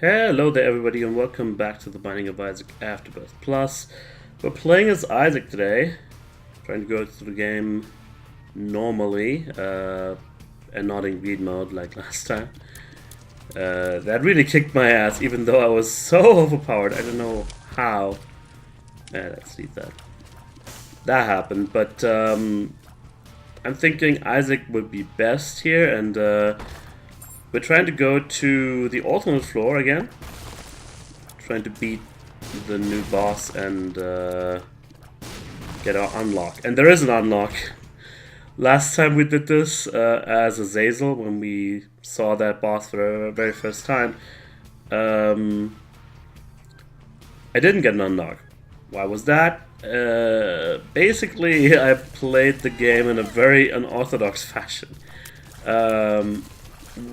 Hello there everybody and welcome back to the Binding of Isaac Afterbirth Plus. We're playing as Isaac today, trying to go through the game normally and not in greed mode like last time. That really kicked my ass even though I was so overpowered. I don't know how. Let's leave that. That happened, but I'm thinking Isaac would be best here, and we're trying to go to the alternate floor again. Trying to beat the new boss and get our unlock. And there is an unlock. Last time we did this as Azazel, when we saw that boss for the very first time, I didn't get an unlock. Why was that? Basically, I played the game in a very unorthodox fashion.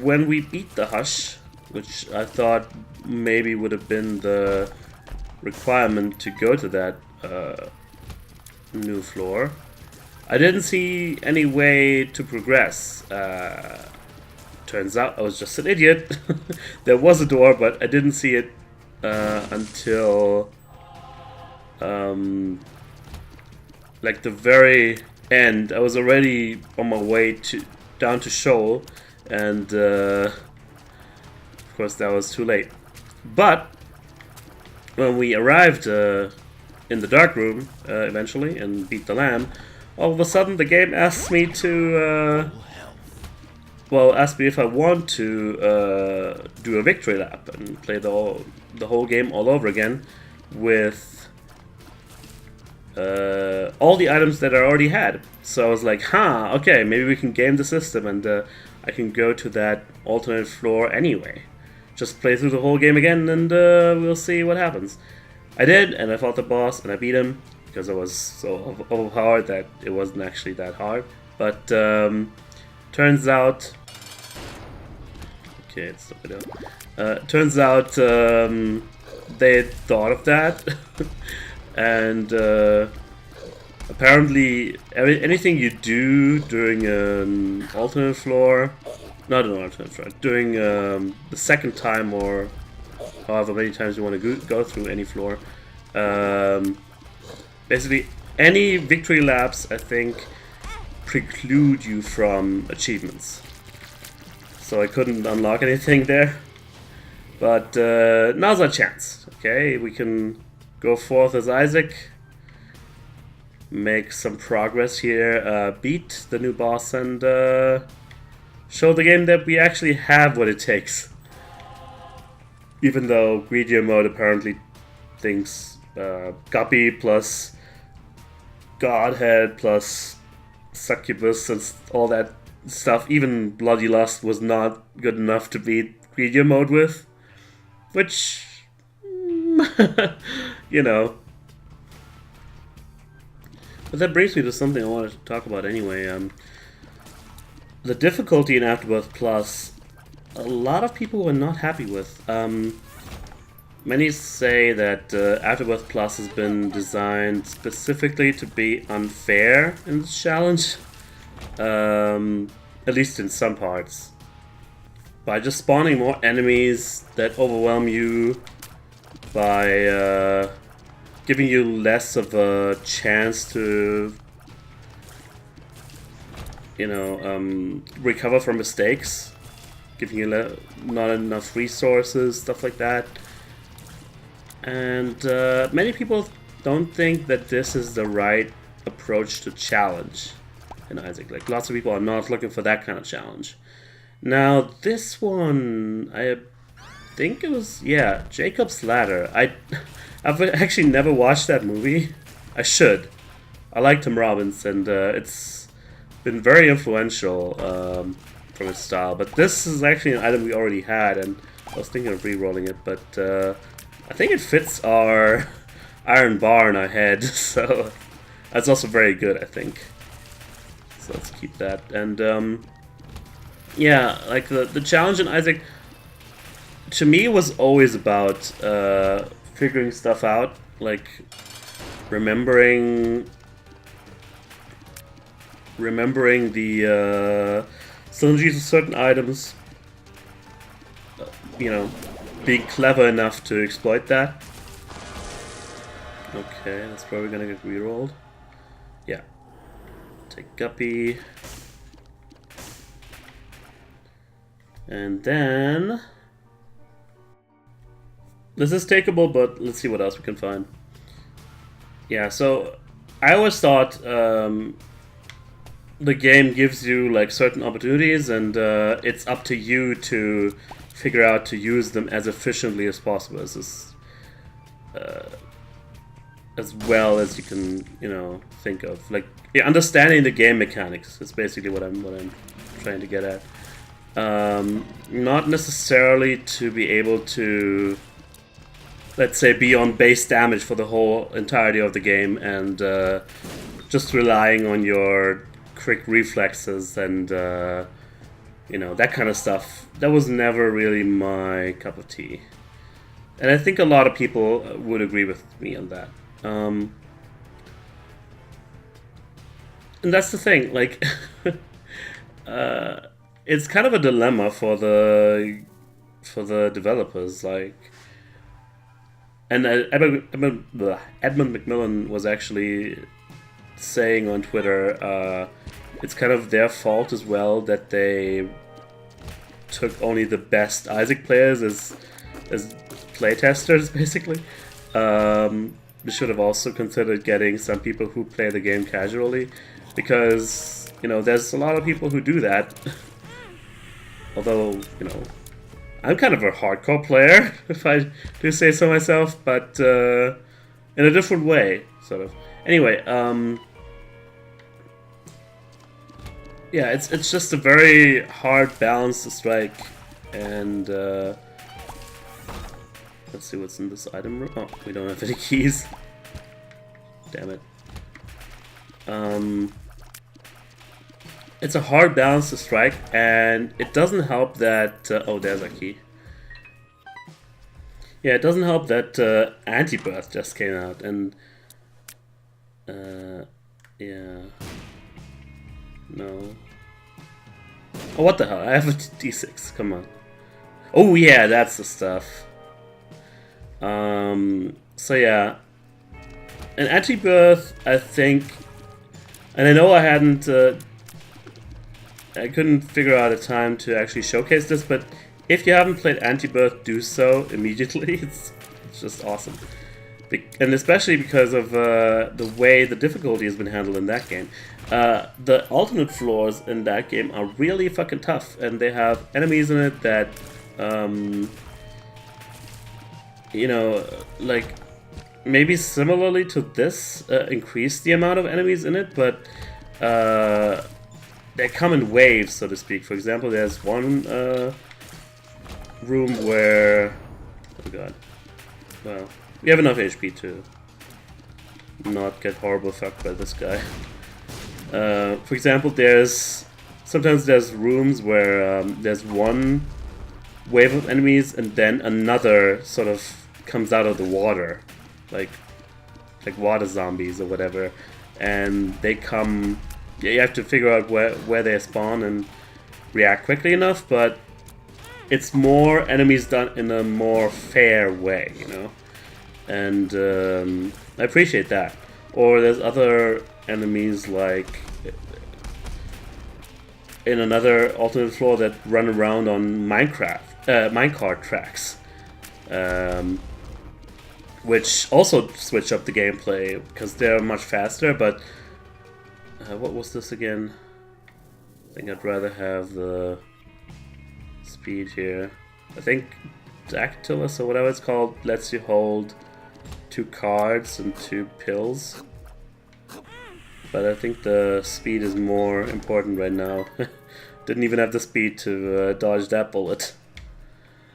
When we beat the Hush, which I thought maybe would have been the requirement to go to that new floor, I didn't see any way to progress. Turns out I was just an idiot. There was a door, but I didn't see it until like the very end. I was already on my way down to Shoal, and of course that was too late. But when we arrived in the dark room eventually and beat the lamb, all of a sudden the game asks me to asked me if I want to do a victory lap and play the whole game all over again with all the items that I already had. So I was like, okay, maybe we can game the system and I can go to that alternate floor anyway. Just play through the whole game again and we'll see what happens. I did, and I fought the boss and I beat him because I was so overpowered that it wasn't actually that hard. But turns out... Okay, it's not video. Turns out they thought of that. And apparently anything you do during an alternate floor, not an alternate floor, during the second time or however many times you want to go through any floor, basically any victory laps, I think, preclude you from achievements. So I couldn't unlock anything there. But now's our chance. Okay, we can go forth as Isaac, make some progress here, beat the new boss, and show the game that we actually have what it takes. Even though greedier mode apparently thinks Guppy plus Godhead plus Succubus and all that stuff, even Bloody Lust was not good enough to beat greedier mode with. Which... you know. But that brings me to something I wanted to talk about anyway. The difficulty in Afterbirth Plus, a lot of people were not happy with. Many say that Afterbirth Plus has been designed specifically to be unfair in this challenge. At least in some parts. By just spawning more enemies that overwhelm you, by giving you less of a chance to, you know, recover from mistakes, giving you not enough resources, stuff like that. And many people don't think that this is the right approach to challenge in Isaac. Like, lots of people are not looking for that kind of challenge. Now, this one, I think it was, yeah, Jacob's Ladder. I've actually never watched that movie. I should. I like Tim Robbins, and it's been very influential from its style. But this is actually an item we already had, and I was thinking of re-rolling it, but I think it fits our iron bar in our head, so that's also very good, I think. So let's keep that. And yeah, like the challenge in Isaac, to me, was always about figuring stuff out, like remembering the synergies of certain items, you know, being clever enough to exploit that. Okay, that's probably gonna get rerolled. Yeah. Take Guppy. And then... this is takeable, but let's see what else we can find. Yeah, so I always thought the game gives you like certain opportunities, and it's up to you to figure out to use them as efficiently as possible, as well as you can, you know, think of. Like, yeah, understanding the game mechanics is basically what I'm trying to get at. Not necessarily to be able to, let's say, be on base damage for the whole entirety of the game and just relying on your quick reflexes and you know, that kind of stuff. That was never really my cup of tea, and I think a lot of people would agree with me on that. And that's the thing, like, it's kind of a dilemma for the developers, like. And Edmund McMillan was actually saying on Twitter, it's kind of their fault as well that they took only the best Isaac players as playtesters, basically. We should have also considered getting some people who play the game casually, because, you know, there's a lot of people who do that. Although, you know, I'm kind of a hardcore player, if I do say so myself, but in a different way, sort of. Anyway, yeah, it's just a very hard balance to strike, and let's see what's in this item room. Oh, we don't have any keys. Damn it. It's a hard balance to strike, and it doesn't help that... oh, there's a key. Yeah, it doesn't help that Afterbirth just came out, and... yeah... No... Oh, what the hell? I have a D6, come on. Oh yeah, that's the stuff. So yeah... And Afterbirth, I think... And I know I hadn't... I couldn't figure out a time to actually showcase this, but if you haven't played Afterbirth, do so immediately. It's just awesome. And especially because of the way the difficulty has been handled in that game. The alternate floors in that game are really fucking tough, and they have enemies in it that, you know, like, maybe similarly to this, increase the amount of enemies in it, but they come in waves, so to speak. For example, there's one room where... oh god. Well, we have enough HP to not get horrible fucked by this guy. For example, sometimes there's rooms where there's one wave of enemies and then another sort of comes out of the water. Like water zombies or whatever. And they come... yeah, you have to figure out where they spawn and react quickly enough, but it's more enemies done in a more fair way, you know? And I appreciate that. Or there's other enemies like in another alternate floor that run around on minecart tracks, which also switch up the gameplay because they're much faster, but what was this again? I think I'd rather have the speed here. I think Dactylus or whatever it's called lets you hold 2 cards and 2 pills. But I think the speed is more important right now. Didn't even have the speed to dodge that bullet.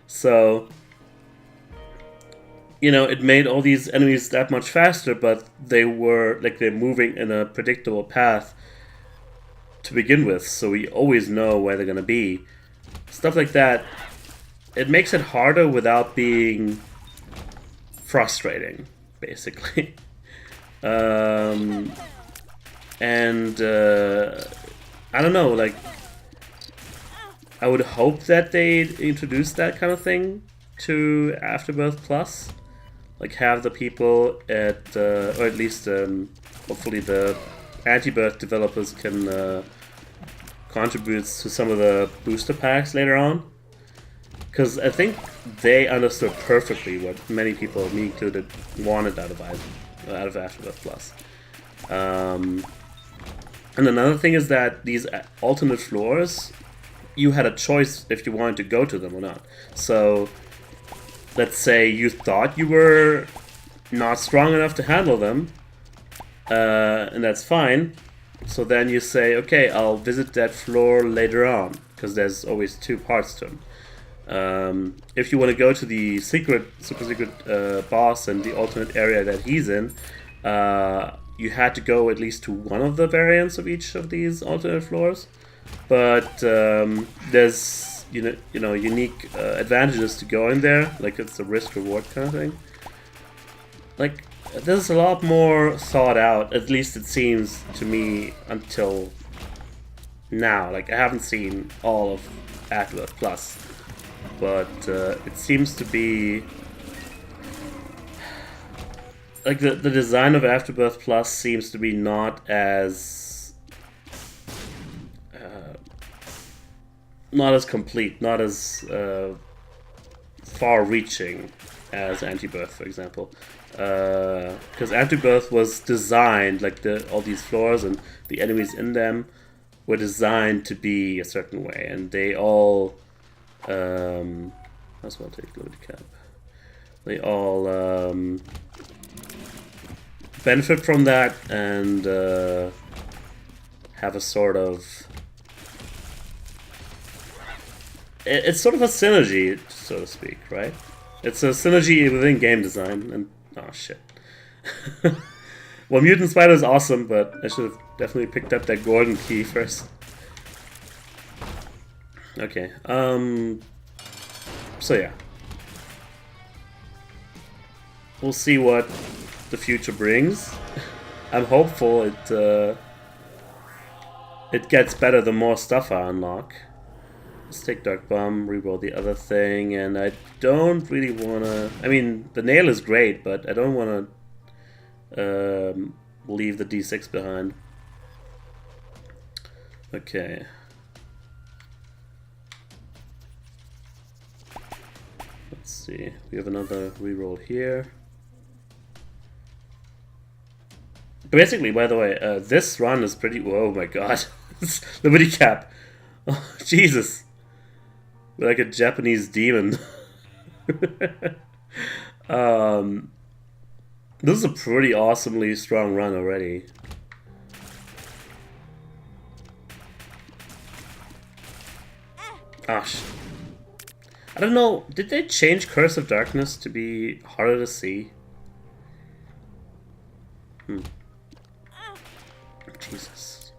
So, you know, it made all these enemies that much faster, but they were, like, they're moving in a predictable path to begin with, so we always know where they're gonna be. Stuff like that, it makes it harder without being frustrating, basically. And I don't know, like, I would hope that they'd introduce that kind of thing to Afterbirth Plus. Like have the people at, or at least hopefully the anti-birth developers can contribute to some of the booster packs later on. Because I think they understood perfectly what many people, me included, wanted out of Afterbirth Plus. And another thing is that these alternate floors, you had a choice if you wanted to go to them or not. So let's say you thought you were not strong enough to handle them, and that's fine. So then you say, okay, I'll visit that floor later on, because there's always two parts to them. If you want to go to the super secret boss and the alternate area that he's in, you had to go at least to one of the variants of each of these alternate floors. But there's unique advantages to going there, like it's a risk-reward kind of thing. Like this is a lot more thought out, at least it seems to me until now. Like I haven't seen all of Afterbirth Plus, but it seems to be like the design of Afterbirth Plus seems to be not as complete, not as far-reaching as Anti-Birth, for example. Because Afterbirth was designed, like all these floors and the enemies in them were designed to be a certain way, and they all as well take load cap. They all benefit from that and have a sort of it's sort of a synergy, so to speak, right? It's a synergy within game design, and oh shit. Well, Mutant Spider is awesome, but I should have definitely picked up that golden key first. Okay, so yeah. We'll see what the future brings. I'm hopeful it gets better the more stuff I unlock. Let's take Dark Bomb, reroll the other thing, and I don't really wanna... I mean, the nail is great, but I don't wanna leave the D6 behind. Okay. Let's see, we have another reroll here. Basically, by the way, this run is pretty... Oh my god. Liberty Cap. Oh, Jesus. We're like a Japanese demon. This is a pretty awesomely strong run already. Gosh. I don't know, did they change Curse of Darkness to be harder to see? Jesus.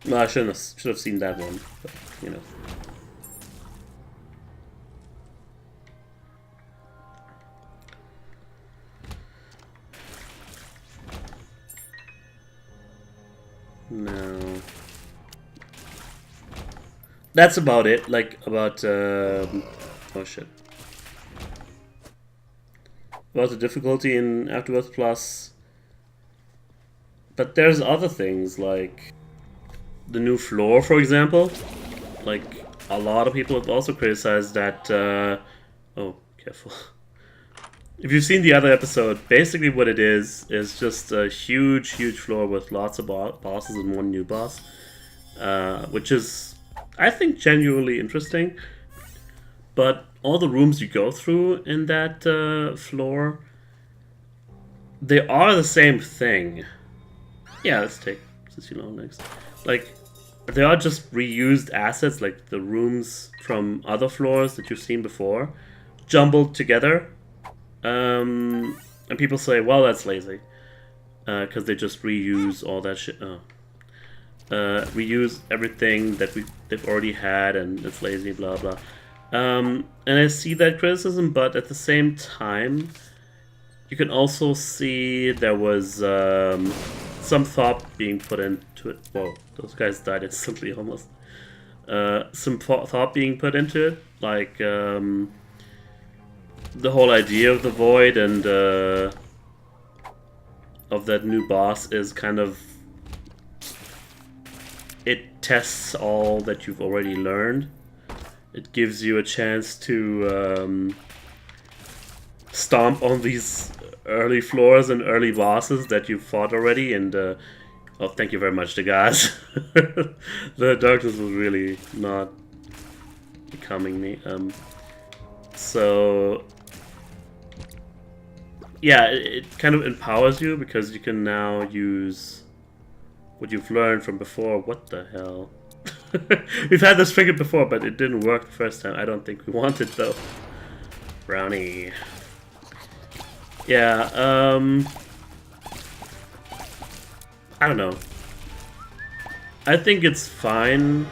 No, I should have seen that one, but, you know. No. That's about it, like, about, oh shit. About the difficulty in Afterbirth Plus. But there's other things, like the new floor, for example. Like, a lot of people have also criticized that, oh, careful. If you've seen the other episode, basically what it is just a huge floor with lots of bosses and one new boss. Which is, I think, genuinely interesting. But all the rooms you go through in that floor, they are the same thing. Yeah, let's take Cicillo next. Like, they are just reused assets, like the rooms from other floors that you've seen before, jumbled together. And people say, well, that's lazy. Because they just reuse all that shit. Reuse everything that they've already had, and it's lazy, blah, blah. And I see that criticism, but at the same time, you can also see there was some thought being put into it. Whoa, those guys died instantly almost. Some thought being put into it, like the whole idea of the void and of that new boss is kind of, it tests all that you've already learned. It gives you a chance to stomp on these early floors and early bosses that you've fought already, and oh, thank you very much, the guys. The darkness was really not becoming me. So yeah, it kind of empowers you because you can now use what you've learned from before. What the hell? We've had this triggered before, but it didn't work the first time. I don't think we want it though. Brownie. Yeah, I don't know. I think it's fine.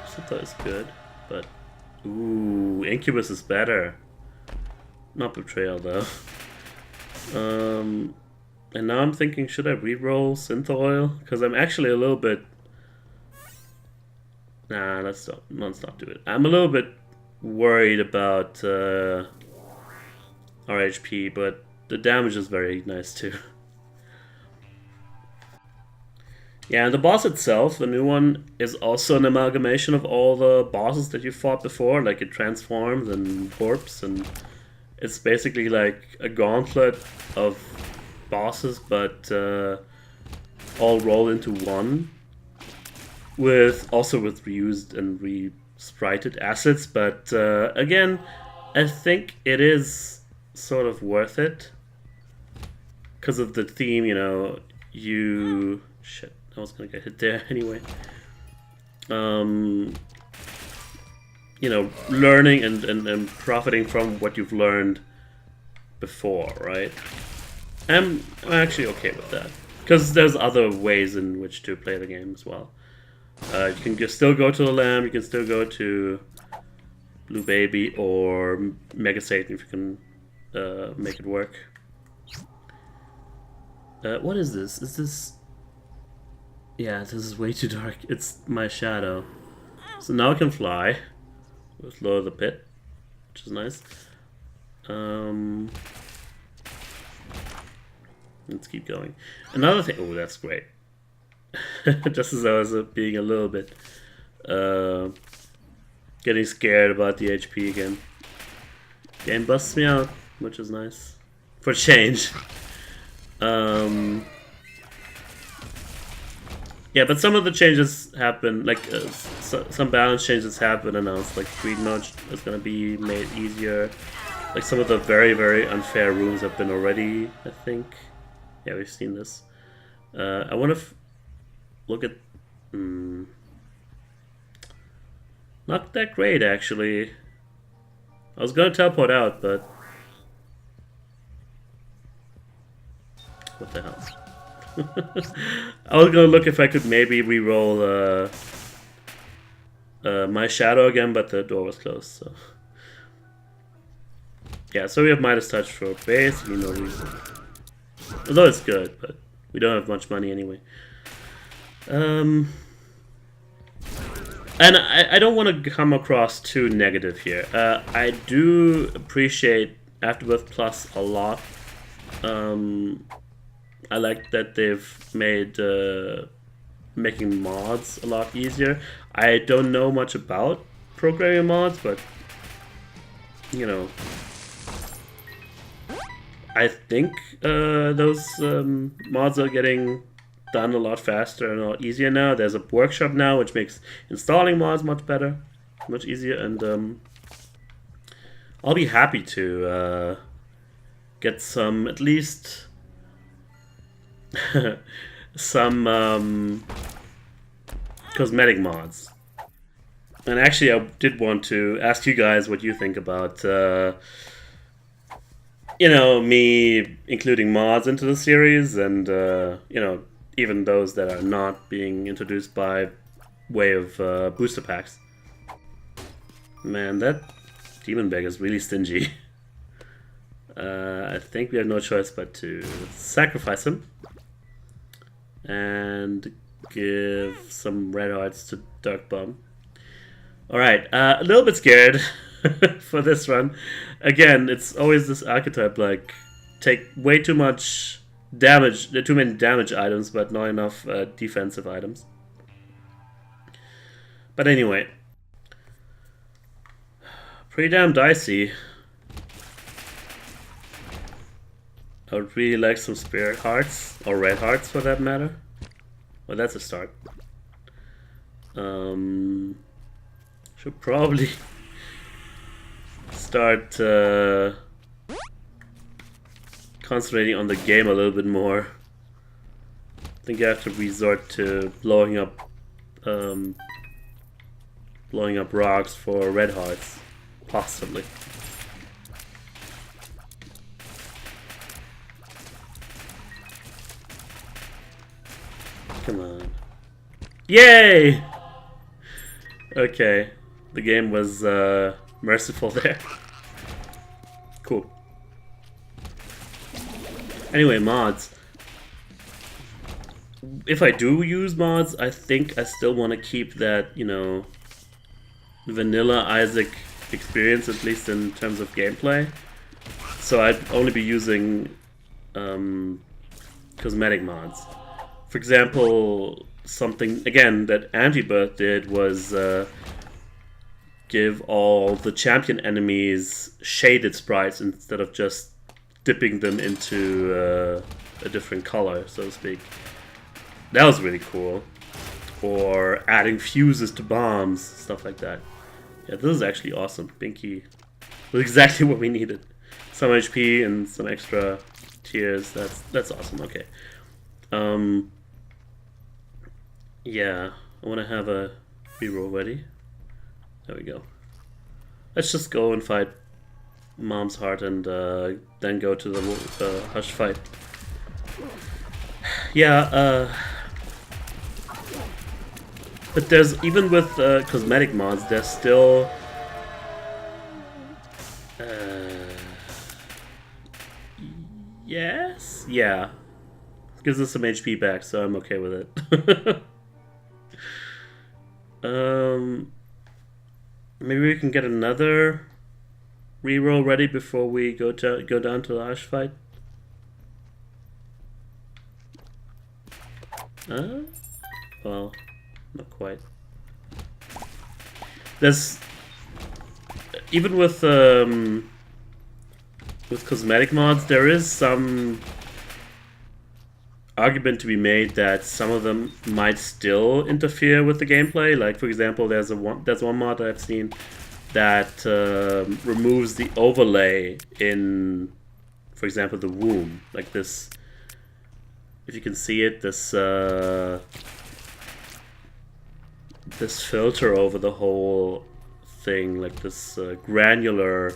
Sutta is good, but ooh, Incubus is better. Not Betrayal though. And now I'm thinking, should I reroll Synth Oil? Because I'm actually a little bit. Nah, let's not do it. I'm a little bit worried about our HP, but the damage is very nice too. Yeah, and the boss itself, the new one, is also an amalgamation of all the bosses that you fought before. Like, it transforms and warps, and it's basically like a gauntlet of bosses, but all rolled into one. Also with reused and re-sprited assets, but again, I think it is sort of worth it because of the theme, you know. Shit, I was gonna get hit there anyway. You know, learning and profiting from what you've learned before, right? I'm actually okay with that because there's other ways in which to play the game as well. You can still go to the Lamb, you can still go to Blue Baby or Mega Satan if you can make it work. What is this? Is this... Yeah, this is way too dark. It's my shadow. So now I can fly with Lower the Pit, which is nice. Let's keep going. Another thing... Oh, that's great. Just as I was being a little bit getting scared about the HP again. Game busts me out, which is nice for change. Yeah, but some of the changes happen, like some balance changes happen announced, like Greed Nudge is going to be made easier. Like some of the very, very unfair rooms have been already, I think. Yeah, we've seen this. I want to look at... Not that great, actually. I was going to teleport out, but... What the hell? I was going to look if I could maybe re-roll my shadow again, but the door was closed, so... Yeah, so we have Midas Touch for basically no reason. Although it's good, but we don't have much money anyway. And I don't want to come across too negative here. I do appreciate Afterbirth Plus a lot. I like that they've made making mods a lot easier. I don't know much about programming mods, but you know, I think those mods are getting done a lot faster and a lot easier now. There's a workshop now which makes installing mods much better, much easier, and I'll be happy to get some, at least some cosmetic mods. And actually I did want to ask you guys what you think about you know, me including mods into the series, and you know, even those that are not being introduced by way of booster packs. Man, that demon bag is really stingy. I think we have no choice but to sacrifice him and give some red hearts to Dark Bum. Alright, a little bit scared for this run. Again, it's always this archetype, like, take way too much damage, too many damage items, but not enough defensive items. But anyway, pretty damn dicey. I would really like some spirit hearts, or red hearts for that matter. Well, that's a start. Should probably start concentrating on the game a little bit more. I think I have to resort to blowing up rocks for red hearts, possibly. Come on. Yay! Okay, the game was merciful there. Cool. Anyway, mods. If I do use mods, I think I still want to keep that, you know, vanilla Isaac experience, at least in terms of gameplay. So I'd only be using cosmetic mods. For example, something, again, that Afterbirth did was give all the champion enemies shaded sprites instead of just dipping them into a different color, so to speak. That was really cool. Or adding fuses to bombs, stuff like that. Yeah, this is actually awesome. Binky was exactly what we needed. Some HP and some extra tiers. That's awesome. Okay. Yeah, I want to have a reroll ready. There we go. Let's just go and fight Mom's Heart and then go to the Hush fight. Yeah, but there's, even with cosmetic mods, there's still yes? Yeah. Gives us some HP back, so I'm okay with it. Maybe we can get another reroll ready before we go down to the Hush fight. Well, not quite. There's, even with cosmetic mods, there is some argument to be made that some of them might still interfere with the gameplay. Like, for example, there's one mod that I've seen that removes the overlay in, for example, the womb. Like this, if you can see it, this this filter over the whole thing, like this granular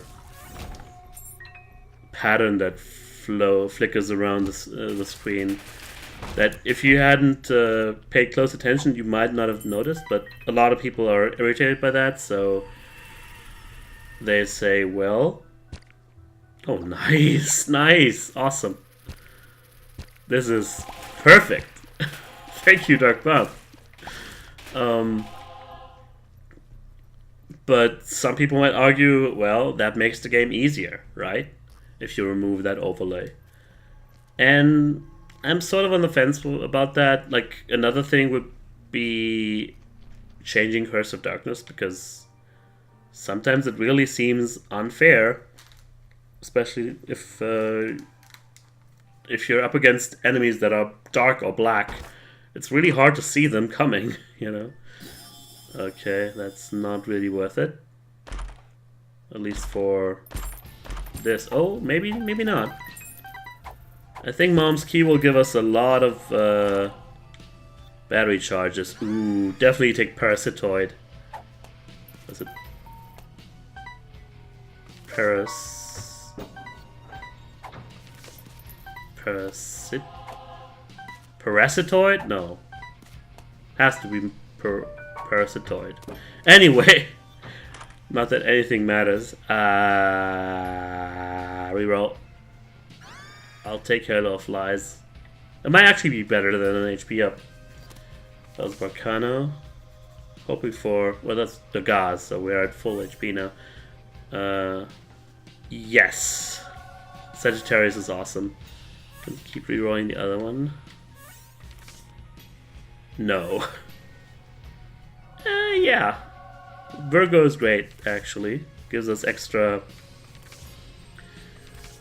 pattern that flickers around the screen. That if you hadn't paid close attention, you might not have noticed, but a lot of people are irritated by that, so they say, well, oh, nice, nice, awesome. This is perfect. Thank you, Dark Bob. But some people might argue, well, that makes the game easier, right? If you remove that overlay. And I'm sort of on the fence about that. Like, another thing would be changing Curse of Darkness, because sometimes it really seems unfair, especially if you're up against enemies that are dark or black. It's really hard to see them coming, you know? Okay, that's not really worth it. At least for this. Oh, maybe not. I think Mom's Key will give us a lot of battery charges. Ooh, definitely take Parasitoid. Was it? Parasitoid? No. Has to be Parasitoid. Anyway, not that anything matters. Reroll. I'll take care of those flies. It might actually be better than an HP up. That was Barcano. Hoping for, well, that's the Gauze, so we're at full HP now. Yes. Sagittarius is awesome. Can keep rerolling the other one. No. Yeah. Virgo is great, actually. Gives us extra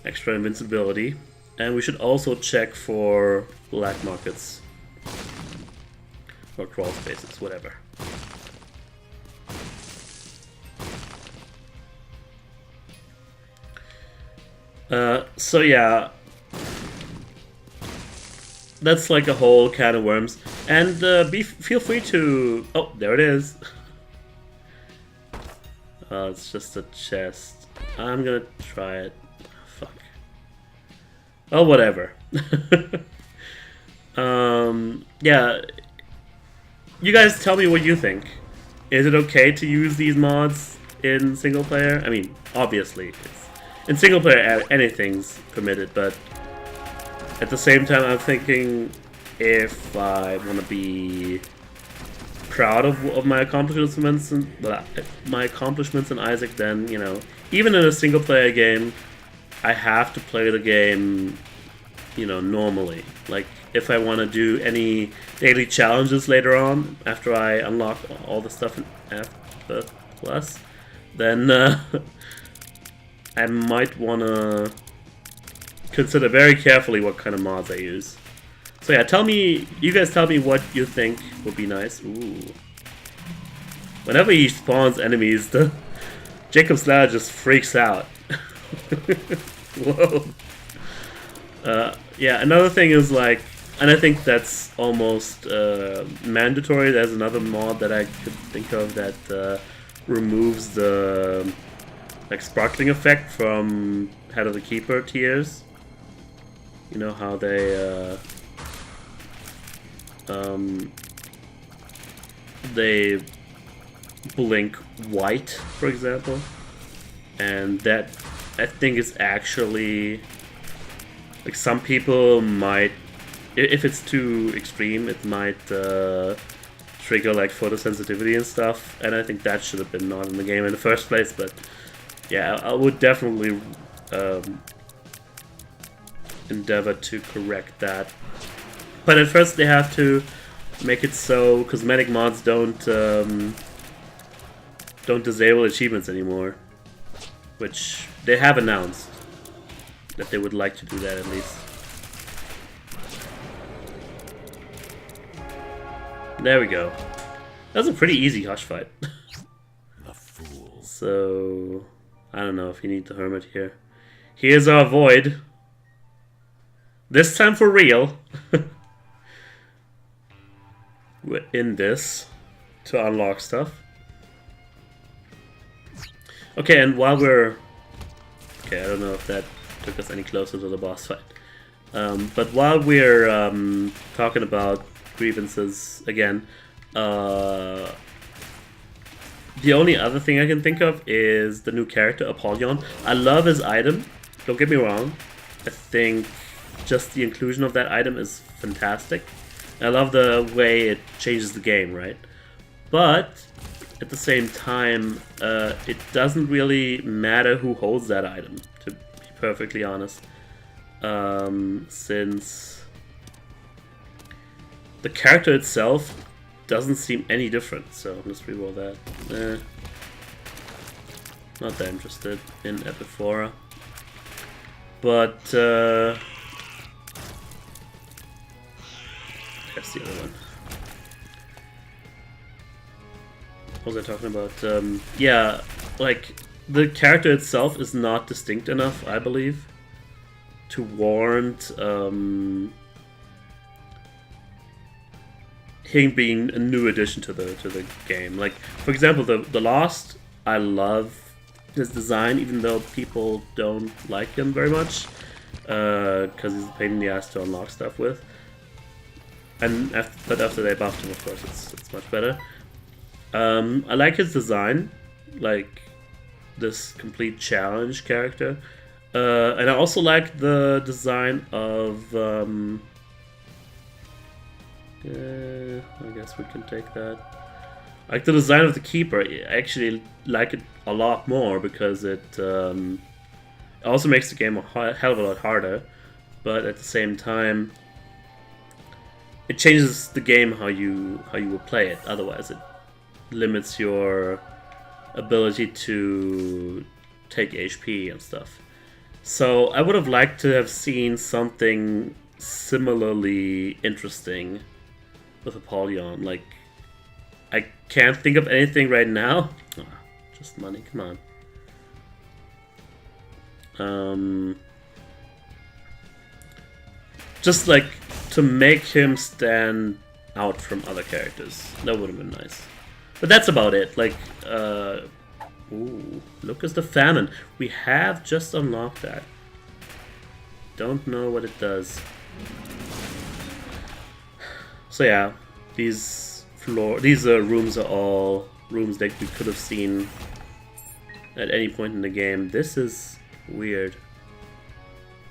invincibility. And we should also check for black markets. Or crawl spaces, whatever. So yeah. That's like a whole can of worms. And feel free to... Oh, there it is. It's just a chest. I'm gonna try it. Fuck. Oh, whatever. Yeah. You guys tell me what you think. Is it okay to use these mods in single player? I mean, obviously, in single player anything's permitted, but at the same time, I'm thinking if I want to be proud of my accomplishments in Isaac, then, you know, even in a single player game, I have to play the game, you know, normally. Like, if I want to do any daily challenges later on, after I unlock all the stuff in Afterbirth Plus, then I might want to consider very carefully what kind of mods I use. So yeah, you guys tell me what you think would be nice. Ooh. Whenever he spawns enemies, the Jacob's ladder just freaks out. Whoa. Yeah, another thing is like, and I think that's almost mandatory. There's another mod that I could think of that removes the like sparkling effect from Head of the Keeper tiers. You know how they blink white, for example, and that I think is actually like some people might, if it's too extreme, it might trigger like photosensitivity and stuff, and I think that should have been not in the game in the first place. But yeah, I would definitely endeavor to correct that. But at first they have to make it so cosmetic mods don't disable achievements anymore, which they have announced that they would like to do that at least. There we go. That was a pretty easy Hush fight. The fool. So I don't know if you need the Hermit here. Here's our Void. This time for real. We're in this to unlock stuff. Okay, and while we're... Okay, I don't know if that took us any closer to the boss fight. But while we're talking about grievances again, the only other thing I can think of is the new character, Apollyon. I love his item, don't get me wrong. I think just the inclusion of that item is fantastic. I love the way it changes the game, right? But at the same time, it doesn't really matter who holds that item, to be perfectly honest. Since the character itself doesn't seem any different, so let's reroll that. Not that interested in Epiphora. But that's the other one. What was I talking about? Yeah, like the character itself is not distinct enough, I believe, to warrant him being a new addition to the game. Like, for example, the Lost, I love his design, even though people don't like him very much, because he's a pain in the ass to unlock stuff with. But after they buffed him, of course, it's much better. I like his design, like this complete challenge character, and I also like the design of. I guess we can take that. Like the design of the Keeper, I actually like it a lot more because it also makes the game a hell of a lot harder, but at the same time, it changes the game how you will play it. Otherwise, it limits your ability to take HP and stuff. So I would have liked to have seen something similarly interesting with Apollyon. Like, I can't think of anything right now. Oh, just money, come on. Just like to make him stand out from other characters. That would have been nice. But that's about it. Like, ooh, look at the famine. We have just unlocked that. Don't know what it does. So yeah, these rooms are all rooms that we could have seen at any point in the game. This is weird.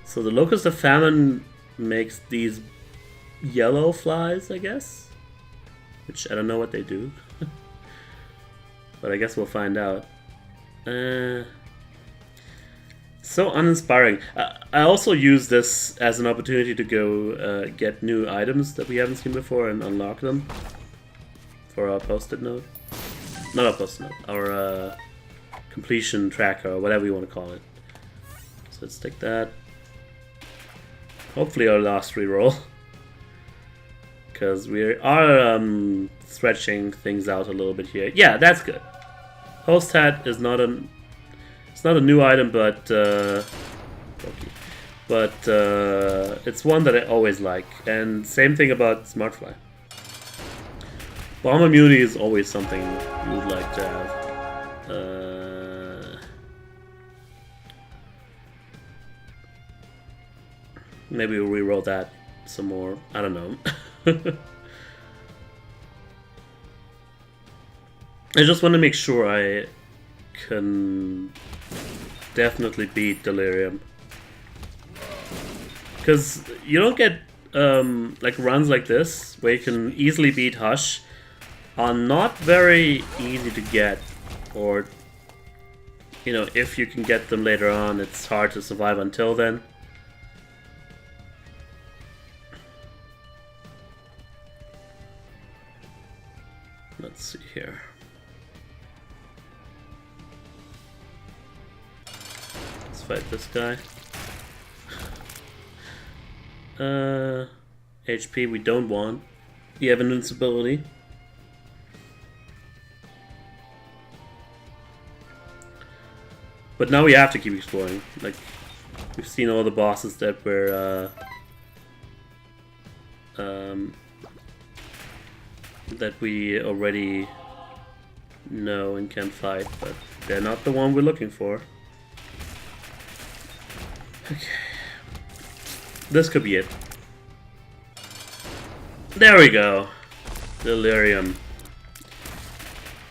So the Locust of Famine makes these yellow flies, I guess? Which I don't know what they do. But I guess we'll find out. So uninspiring. I also use this as an opportunity to go get new items that we haven't seen before and unlock them for our post-it note. Not our post-it note, our completion tracker, or whatever you want to call it. So let's take that. Hopefully our last reroll. Because we are stretching things out a little bit here. Yeah, that's good. Host hat is not a... It's not a new item, but... it's one that I always like. And same thing about Smartfly. Bomb immunity is always something you'd like to have. Maybe we'll reroll that some more. I don't know. I just want to make sure I can definitely beat Delirium. Because you don't get like runs like this where you can easily beat Hush are not very easy to get, or you know, if you can get them later on, it's hard to survive until then. Let's see here. Let's fight this guy. HP we don't want. You have invincibility. But now we have to keep exploring. Like, we've seen all the bosses that we're that we already know and can fight, but they're not the one we're looking for. Okay. This could be it. There we go. Delirium.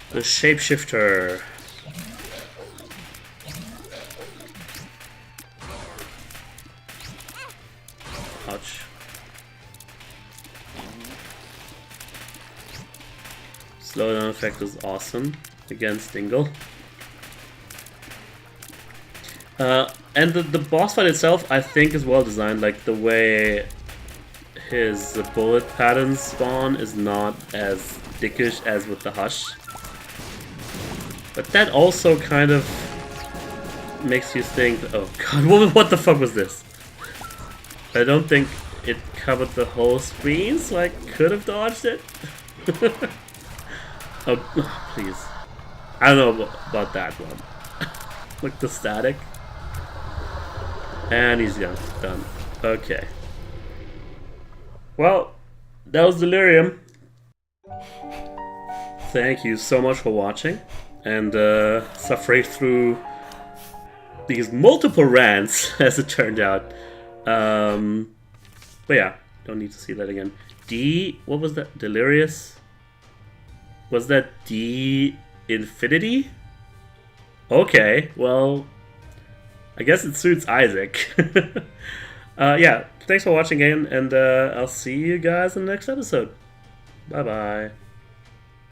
The shapeshifter. Ouch. Slowdown effect is awesome against Dingle. And the boss fight itself, I think, is well designed. Like, the way his bullet patterns spawn is not as dickish as with the Hush. But that also kind of makes you think, oh god, what the fuck was this? I don't think it covered the whole screen, so I could have dodged it. Oh, please. I don't know about that one. Look, the static. And he's done. Okay. Well, that was Delirium. Thank you so much for watching and suffering through these multiple rants, as it turned out. But yeah, don't need to see that again. What was that? Delirious? Was that D Infinity? Okay, well, I guess it suits Isaac. Yeah, thanks for watching again, and I'll see you guys in the next episode. Bye-bye.